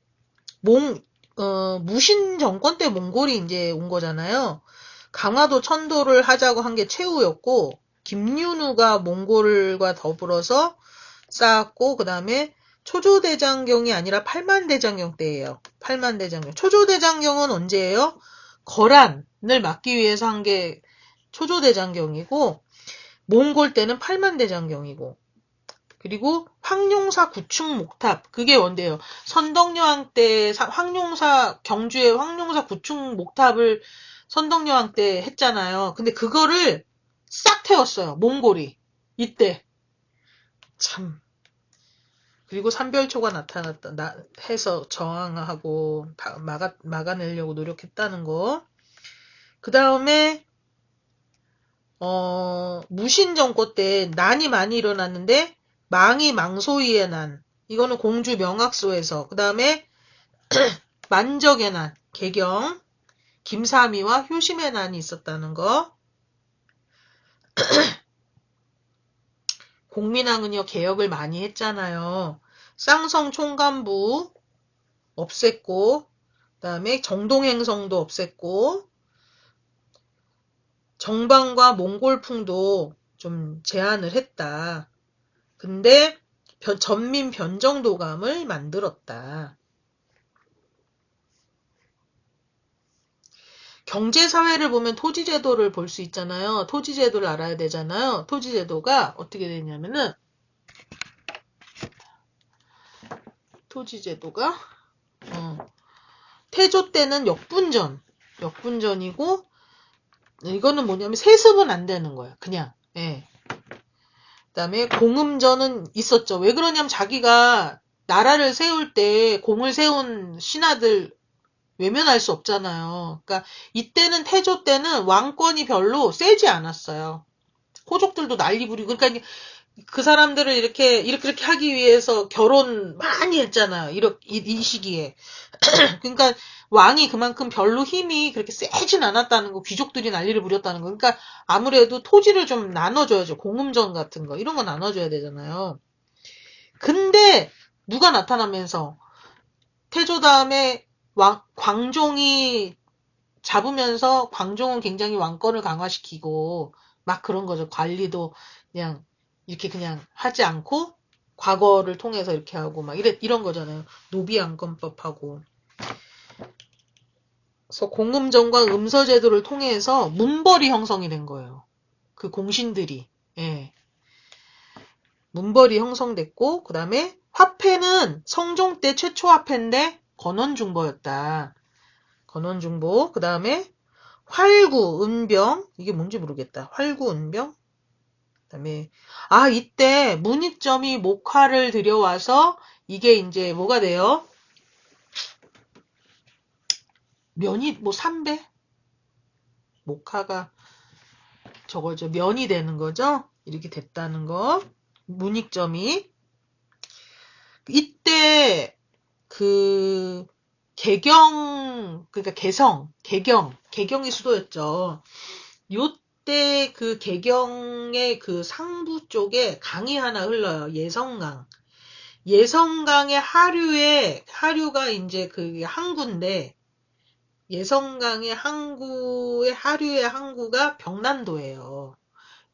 무신 정권 때 몽골이 이제 온 거잖아요. 강화도 천도를 하자고 한 게 최후였고, 김윤우가 몽골과 더불어서 쌓았고, 그 다음에 초조대장경이 아니라 팔만대장경 때예요. 팔만대장경. 초조대장경은 언제예요? 거란을 막기 위해서 한 게 초조대장경이고, 몽골 때는 팔만대장경이고, 그리고 황룡사 구축목탑, 그게 뭔데요? 선덕여왕 때 경주의 황룡사 구축목탑을 선덕여왕 때 했잖아요. 근데 그거를 싹 태웠어요. 몽골이. 이때. 참. 그리고 삼별초가 해서 저항하고 막아내려고 노력했다는 거. 그 다음에 무신정권 때 난이 많이 일어났는데 망이 망소이의 난. 이거는 공주 명학소에서. 그 다음에 만적의 난, 개경, 김삼이와 효심의 난이 있었다는 거. 공민왕은요, 개혁을 많이 했잖아요. 쌍성 총간부 없앴고, 그 다음에 정동행성도 없앴고, 정방과 몽골풍도 좀 제한을 했다. 근데 전민 변정도감을 만들었다. 경제사회를 보면 토지제도를 볼 수 있잖아요. 토지제도를 알아야 되잖아요. 토지제도가 어떻게 되냐면은, 토지제도가, 태조 때는 역분전이고, 이거는 뭐냐면 세습은 안 되는 거예요. 그냥, 예. 그 다음에 공음전은 있었죠. 왜 그러냐면 자기가 나라를 세울 때 공을 세운 신하들 외면할 수 없잖아요. 그러니까 이때는 태조 때는 왕권이 별로 세지 않았어요. 호족들도 난리 부리고 그러니까 그 사람들을 이렇게 하기 위해서 결혼 많이 했잖아요. 이 시기에. 그러니까 왕이 그만큼 별로 힘이 그렇게 세진 않았다는 거, 귀족들이 난리를 부렸다는 거. 그러니까 아무래도 토지를 좀 나눠줘야죠. 공음전 같은 거 이런 거 나눠줘야 되잖아요. 근데 누가 나타나면서 태조 다음에 광종이 잡으면서 광종은 굉장히 왕권을 강화시키고 막 그런 거죠. 관리도 그냥 이렇게 그냥 하지 않고 과거를 통해서 이렇게 하고 막 이런 거잖아요. 노비안건법하고. 그래서 공음전과 음서제도를 통해서 문벌이 형성이 된 거예요. 그 공신들이. 예. 문벌이 형성됐고 그 다음에 화폐는 성종 때 최초 화폐인데 건원중보였다. 건원중보. 그 다음에 활구, 은병. 이게 뭔지 모르겠다. 활구, 은병. 그 다음에 이때 문익점이 목화를 들여와서 이게 이제 뭐가 돼요? 면이 삼배? 목화가 저거죠. 면이 되는 거죠. 이렇게 됐다는 거. 문익점이. 이때 그 그러니까 개경이 수도였죠. 요때 그 개경의 그 상부 쪽에 강이 하나 흘러요. 예성강. 예성강의 하류가 이제 그 항구인데, 예성강의 하류의 항구가 병남도예요.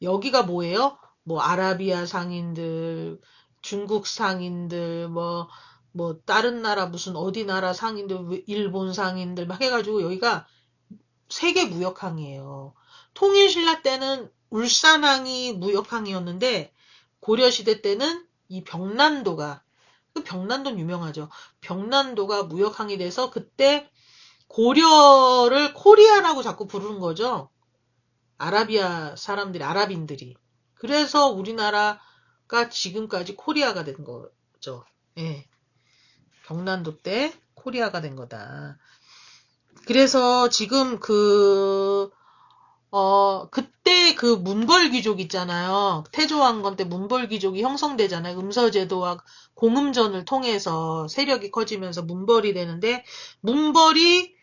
여기가 뭐예요? 뭐 아라비아 상인들, 중국 상인들, 뭐 다른 나라 무슨 어디 나라 상인들, 일본 상인들 막 해가지고 여기가 세계 무역항이에요. 통일신라 때는 울산항이 무역항이었는데 고려시대 때는 이 병난도가, 그 병난도는 유명하죠. 병난도가 무역항이 돼서 그때 고려를 코리아라고 자꾸 부르는 거죠. 아라비아 사람들이, 아랍인들이. 그래서 우리나라가 지금까지 코리아가 된 거죠. 예. 병난도 때 코리아가 된 거다. 그래서 지금 그때 그 문벌귀족 있잖아요. 태조왕건 때 문벌귀족이 형성되잖아요. 음서제도와 공음전을 통해서 세력이 커지면서 문벌이 되는데, 문벌이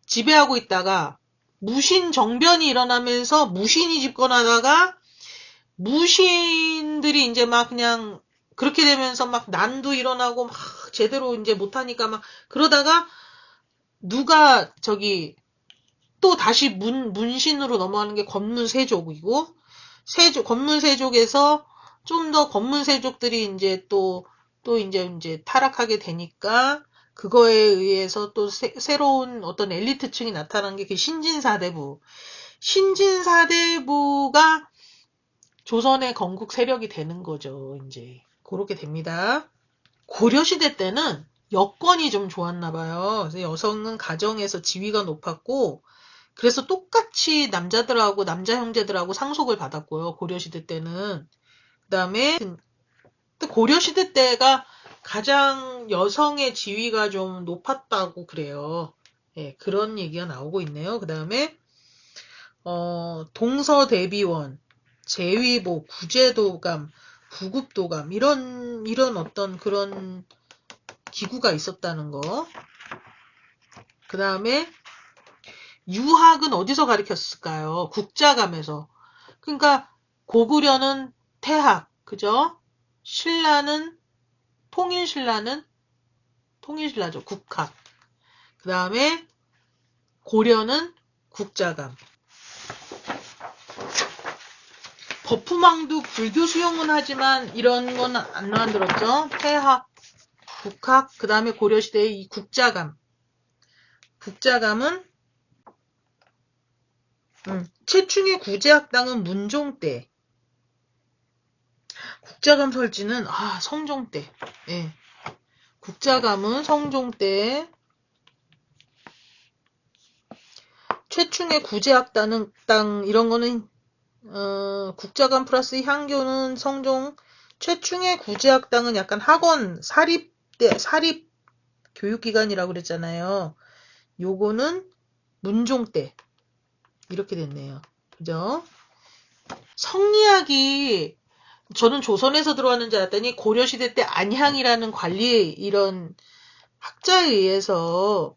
지배하고 있다가 무신정변이 일어나면서 무신이 집권하다가 무신들이 이제 막 그냥 그렇게 되면서 막 난도 일어나고 막 제대로 이제 못하니까 막 그러다가 누가 또 다시 문신으로 넘어가는 게 권문세족이고, 권문세족에서 좀 더 권문세족들이 이제 또 이제 타락하게 되니까, 그거에 의해서 또 새로운 어떤 엘리트층이 나타난 게 그 신진사대부. 신진사대부가 조선의 건국 세력이 되는 거죠, 이제. 그렇게 됩니다. 고려시대 때는 여건이 좀 좋았나 봐요. 그래서 여성은 가정에서 지위가 높았고, 그래서 똑같이 남자들하고 남자 형제들하고 상속을 받았고요. 고려시대 때는. 그 다음에 또 고려시대 때가 가장 여성의 지위가 좀 높았다고 그래요. 예, 그런 얘기가 나오고 있네요. 그 다음에 동서대비원, 제위보, 구제도감, 부급도감 이런 어떤 그런 기구가 있었다는 거. 그 다음에 유학은 어디서 가르쳤을까요? 국자감에서. 그러니까 고구려는 태학, 그죠? 통일신라죠. 국학. 그 다음에 고려는 국자감. 버프망도 불교 수용은 하지만 이런 건 안 만들었죠. 태학, 국학, 그 다음에 고려시대의 이 국자감. 국자감은 최충의 구제학당은 문종 때. 국자감 설지는 성종 때. 예. 국자감은 성종 때. 최충의 구제학당 이런 거는 국자감 플러스 향교는 성종. 최충의 구제학당은 약간 학원 사립 교육기관이라고 그랬잖아요. 요거는 문종 때. 이렇게 됐네요. 그죠? 성리학이 저는 조선에서 들어왔는 줄 알았더니 고려시대 때 안향이라는 관리 이런 학자에 의해서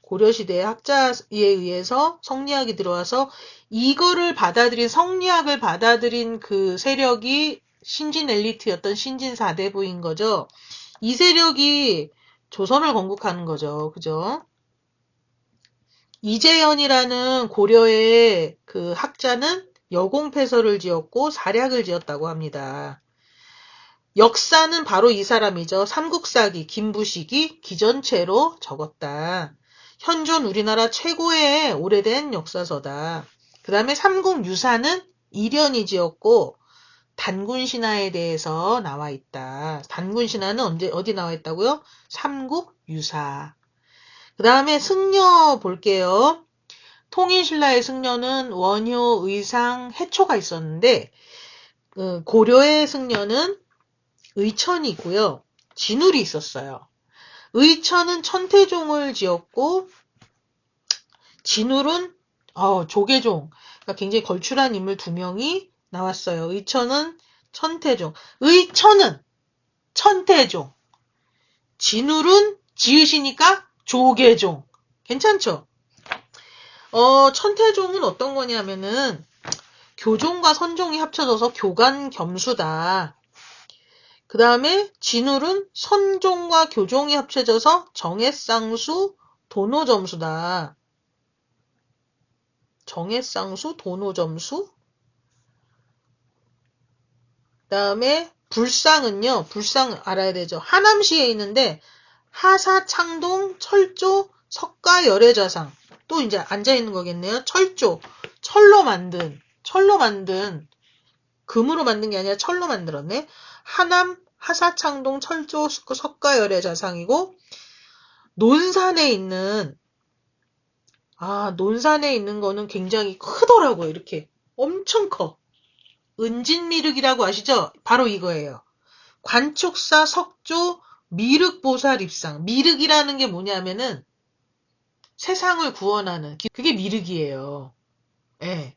고려시대의 학자에 의해서 성리학이 들어와서 이거를 성리학을 받아들인 그 세력이 신진 엘리트였던 신진 사대부인 거죠. 이 세력이 조선을 건국하는 거죠. 그죠? 이재현이라는 고려의 그 학자는 여공패설을 지었고 사략을 지었다고 합니다. 역사는 바로 이 사람이죠. 삼국사기, 김부식이 기전체로 적었다. 현존 우리나라 최고의 오래된 역사서다. 그 다음에 삼국유사는 이련이 지었고 단군신화에 대해서 나와 있다. 단군신화는 어디 나와 있다고요? 삼국유사. 그 다음에 승려 볼게요. 통일신라의 승려는 원효, 의상, 해초가 있었는데 고려의 승려는 의천이 있고요. 진울이 있었어요. 의천은 천태종을 지었고 진울은 조계종, 그러니까 굉장히 걸출한 인물 2명이 나왔어요. 의천은 천태종, 의천은 천태종, 진울은 지으시니까 조계종. 괜찮죠? 천태종은 어떤 거냐면은 교종과 선종이 합쳐져서 교간겸수다. 그 다음에 진울은 선종과 교종이 합쳐져서 정해쌍수 도노점수다. 정해쌍수 도노점수. 그 다음에 불상은요. 불상 알아야 되죠. 하남시에 있는데 하사, 창동, 철조, 석가, 열애좌상. 또 이제 앉아있는 거겠네요. 철로 만든 금으로 만든 게 아니라 철로 만들었네. 하남 하사창동 철조 석가열의 좌상이고, 논산에 있는 거는 굉장히 크더라고요. 이렇게 엄청 커. 은진미륵이라고 아시죠? 바로 이거예요. 관촉사 석조 미륵보살 입상. 미륵이라는 게 뭐냐면은 세상을 구원하는, 그게 미륵이에요. 예.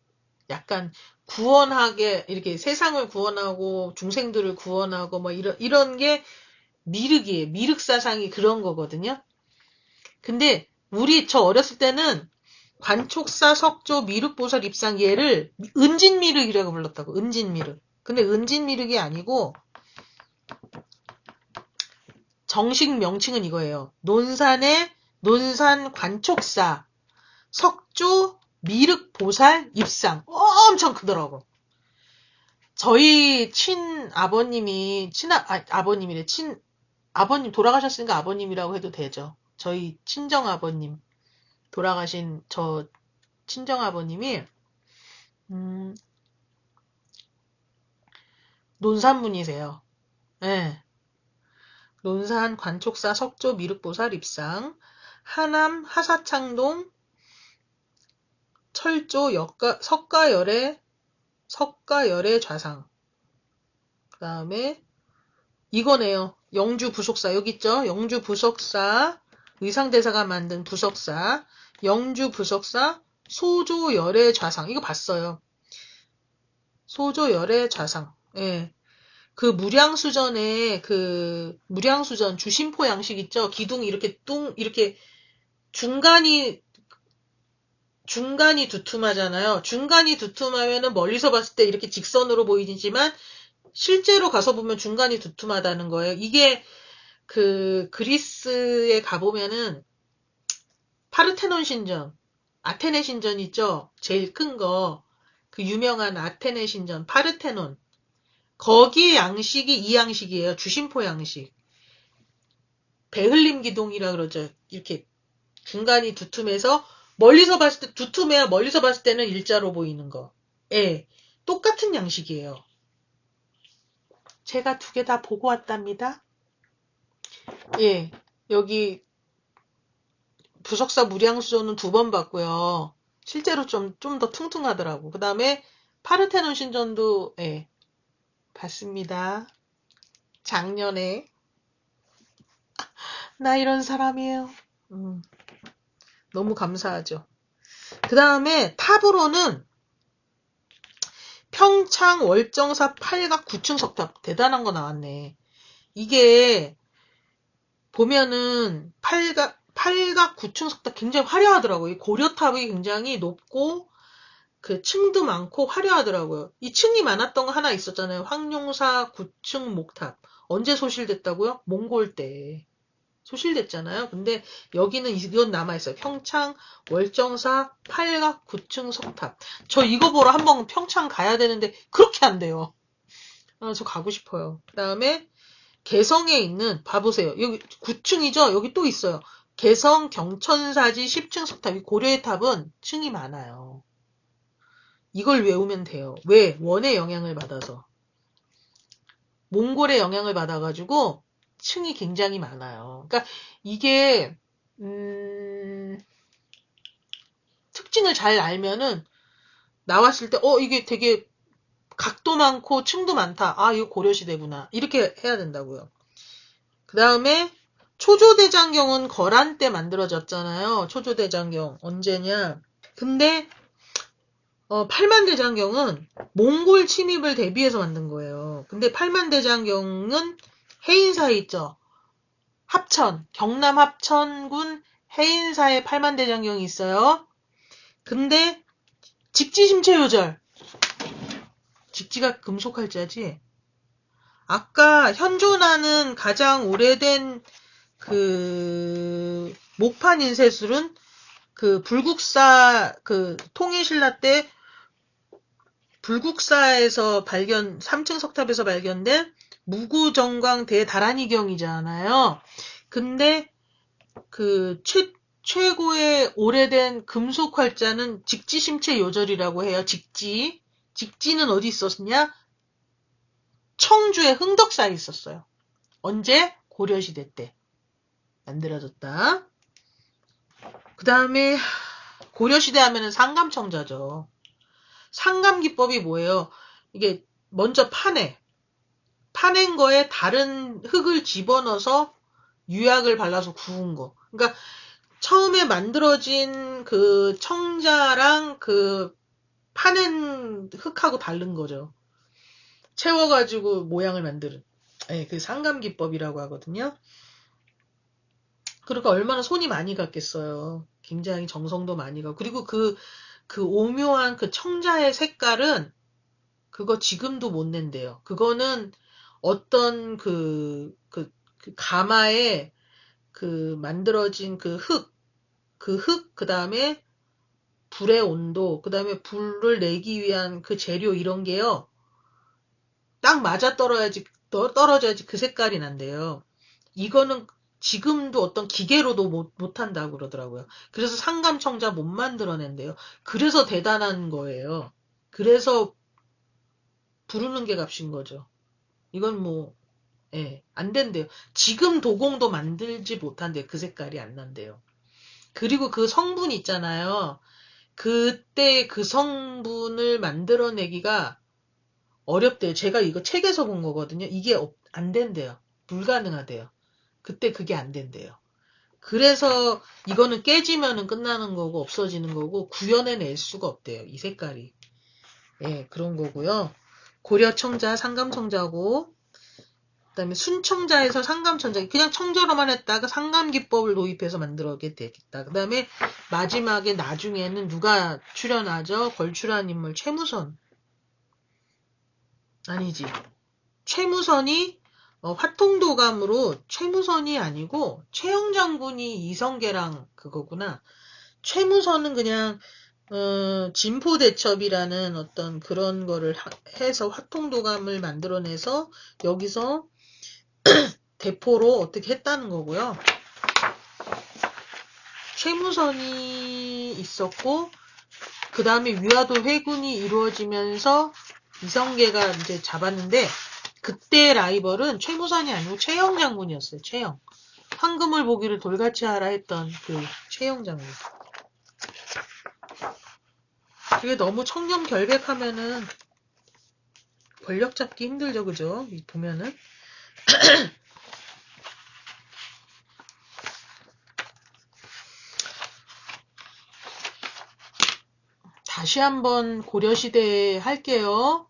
약간 구원하게, 이렇게 세상을 구원하고 중생들을 구원하고 뭐 이런 게 미륵이에요. 미륵사상이 그런 거거든요. 근데 저 어렸을 때는 관촉사 석조 미륵보살 입상 얘를 은진미륵이라고 불렀다고. 은진미륵. 근데 은진미륵이 아니고 정식 명칭은 이거예요. 논산 관촉사 석조 미륵보살 입상. 엄청 크더라고. 저희 아버님 돌아가셨으니까 아버님이라고 해도 되죠. 저희 친정아버님, 돌아가신 저 친정아버님이 논산분이세요. 네. 논산 관촉사 석조 미륵보살 입상, 하남 하사창동 철조 석가열의 좌상. 그 다음에 이거네요. 영주 부속사. 여기 있죠? 영주 부속사. 의상대사가 만든 부속사. 영주 부속사 소조열의 좌상. 이거 봤어요. 소조열의 좌상. 예. 그 무량수전 주심포 양식 있죠? 기둥이 이렇게 중간이 두툼하잖아요. 중간이 두툼하면은 멀리서 봤을 때 이렇게 직선으로 보이지만 실제로 가서 보면 중간이 두툼하다는 거예요. 이게 그리스에 가보면은 파르테논 신전, 아테네 신전 있죠? 제일 큰 거. 그 유명한 아테네 신전, 파르테논. 거기의 양식이 이 양식이에요. 주심포 양식. 베흘림 기둥이라 그러죠. 이렇게 중간이 두툼해서 멀리서 봤을 때는 일자로 보이는 거. 예. 똑같은 양식이에요. 제가 2개 다 보고 왔답니다. 예. 여기 부석사 무량수전은 2번 봤고요. 실제로 좀 더 퉁퉁하더라고. 그 다음에 파르테논 신전도 봤습니다. 작년에. 나 이런 사람이에요. 너무 감사하죠. 그 다음에 탑으로는 평창 월정사 8각 9층 석탑. 대단한 거 나왔네. 이게 보면은 8각 9층 석탑 굉장히 화려하더라고요. 고려탑이 굉장히 높고 그 층도 많고 화려하더라고요. 이 층이 많았던 거 하나 있었잖아요. 황룡사 9층 목탑. 언제 소실됐다고요? 몽골 때 소실됐잖아요. 근데 여기는 이건 남아있어요. 평창 월정사 8각 9층 석탑. 저 이거 보러 한번 평창 가야 되는데 그렇게 안 돼요. 저 가고 싶어요. 그 다음에 개성에 있는, 봐보세요. 여기 9층이죠? 여기 또 있어요. 개성 경천사지 10층 석탑. 이 고려의 탑은 층이 많아요. 이걸 외우면 돼요. 왜? 원의 영향을 받아서. 몽골의 영향을 받아가지고 층이 굉장히 많아요. 그러니까 이게 특징을 잘 알면은 나왔을 때 이게 되게 각도 많고 층도 많다. 이거 고려시대구나. 이렇게 해야 된다고요. 그 다음에 초조대장경은 거란 때 만들어졌잖아요. 초조대장경 언제냐. 근데 팔만대장경은 몽골 침입을 대비해서 만든 거예요. 근데 팔만대장경은 해인사에 있죠. 경남 합천군 해인사에 팔만대장경이 있어요. 근데 직지심체요절. 직지가 금속할자지. 아까 현존하는 가장 오래된 목판 인쇄술은 불국사 통일신라 때 불국사에서 3층 석탑에서 발견된 무구정광 대다란이경이잖아요. 근데 최고의 오래된 금속 활자는 직지심체 요절이라고 해요. 직지. 직지는 어디 있었냐? 청주에 흥덕사에 있었어요. 언제? 고려시대 때 만들어졌다. 그 다음에 고려시대 하면은 상감청자죠. 상감기법이 뭐예요? 이게 먼저 파낸 거에 다른 흙을 집어넣어서 유약을 발라서 구운 거. 그러니까 처음에 만들어진 그 청자랑 그 파낸 흙하고 다른 거죠. 채워가지고 모양을 만드는. 네, 그 상감기법이라고 하거든요. 그러니까 얼마나 손이 많이 갔겠어요. 굉장히 정성도 많이 가고. 그리고 그 오묘한 그 청자의 색깔은 그거 지금도 못 낸대요. 그거는 어떤 그 가마에 그 만들어진 그 다음에 불의 온도, 그 다음에 불을 내기 위한 그 재료 이런 게요. 딱 맞아 떨어져야지 그 색깔이 난대요. 이거는 지금도 어떤 기계로도 못한다고 그러더라고요. 그래서 상감청자 못 만들어낸대요. 그래서 대단한 거예요. 그래서 부르는 게 값인 거죠. 이건 뭐, 예, 안 된대요. 지금 도공도 만들지 못한대요. 그 색깔이 안 난대요. 그리고 그 성분 있잖아요. 그때 그 성분을 만들어내기가 어렵대요. 제가 이거 책에서 본 거거든요. 이게 안 된대요. 불가능하대요. 그때 그게 안 된대요. 그래서 이거는 깨지면은 끝나는 거고 없어지는 거고 구현해낼 수가 없대요. 이 색깔이. 예, 그런 거고요. 고려청자, 상감청자고 그다음에 순청자에서 상감청자 그냥 청자로만 했다가 상감기법을 도입해서 만들어게 되겠다. 그다음에 마지막에 나중에는 누가 출연하죠? 걸출한 인물 최무선. 아니지. 최무선이 화통도감으로 최무선이 아니고 최영장군이 이성계랑 그거구나. 최무선은 그냥 진포대첩이라는 어떤 그런 거를 해서 화통도감을 만들어내서 여기서 대포로 어떻게 했다는 거고요. 최무선이 있었고 그 다음에 위화도 회군이 이루어지면서 이성계가 이제 잡았는데 그때 라이벌은 최무선이 아니고 최영 장군이었어요. 최영. 황금을 보기를 돌같이 하라 했던 그 최영 장군. 그게 너무 청렴결백하면은 권력 잡기 힘들죠, 그죠? 보면은. 다시 한번 고려시대 할게요.